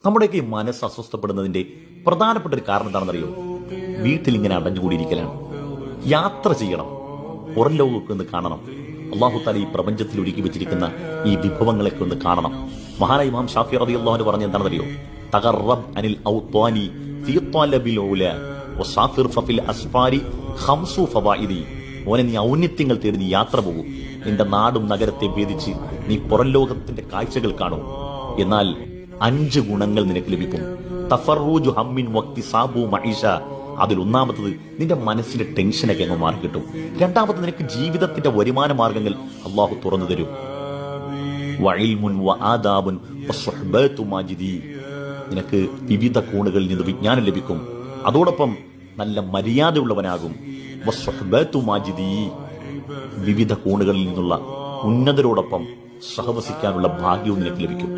നമ്മുടെയൊക്കെ ഈ മനസ്സ് അസ്വസ്ഥപ്പെടുന്നതിന്റെ പ്രധാനപ്പെട്ട ഒരു കാരണം എന്താണെന്നറിയോ? വീട്ടിൽ ഇങ്ങനെ അടഞ്ഞുകൂടിയിരിക്കലാണ്. യാത്ര ചെയ്യണം, പുറം ലോകമൊക്കെ ഒന്ന് കാണണം. അള്ളാഹു താല ഈ പ്രപഞ്ചത്തിൽ ഒരുക്കി വെച്ചിരിക്കുന്ന ഈ വിഭവങ്ങളൊക്കെ ഒന്ന് കാണണം. മഹാനായ ഇമാം ഷാഫി റളിയല്ലാഹു അൻഹു പറഞ്ഞ എന്താണെന്നറിയോ? തഖറബ് അനിൽ ഔത്വാനി ഫീ ത്വലബിൽ ഉല വസാഫിർ ഫിൽ അസ്ഫാരി ഖംസു ഫവായിദി. മോനെ, നീ ഔന്നത്യങ്ങൾ തേടി നീ യാത്ര പോകും. നിന്റെ നാടും നഗരത്തെ ഭേദിച്ച് നീ പുറം ലോകത്തിന്റെ കാഴ്ചകൾ കാണും. എന്നാൽ 5 ഗുണങ്ങൾ നിനക്ക് ലഭിക്കും. തഫറൂജു ഹമ്മിൻ വക്തിസാബു മഈഷ. അതിൽ ഒന്നാമത്തത് നിന്റെ മനസ്സിന്റെ ടെൻഷനൊക്കെ അങ്ങ് മാറി കിട്ടും. രണ്ടാമത് നിനക്ക് ജീവിതത്തിന്റെ വരുമാന മാർഗങ്ങൾ അള്ളാഹു തുറന്നു തരും. വഇൽമുൻ വആദാബുൻ വസുഹ്ബത്തു മാജിദി. നിനക്ക് വിവിധ കോണുകളിൽ നിന്ന് വിജ്ഞാനം ലഭിക്കും. അതോടൊപ്പം നല്ല മര്യാദയുള്ളവനാകും. വസുഹ്ബത്തു മാജിദി. വിവിധ കോണുകളിൽ നിന്നുള്ള ഉന്നതരോടൊപ്പം സഹവസിക്കാനുള്ള ഭാഗ്യവും നിനക്ക് ലഭിക്കും.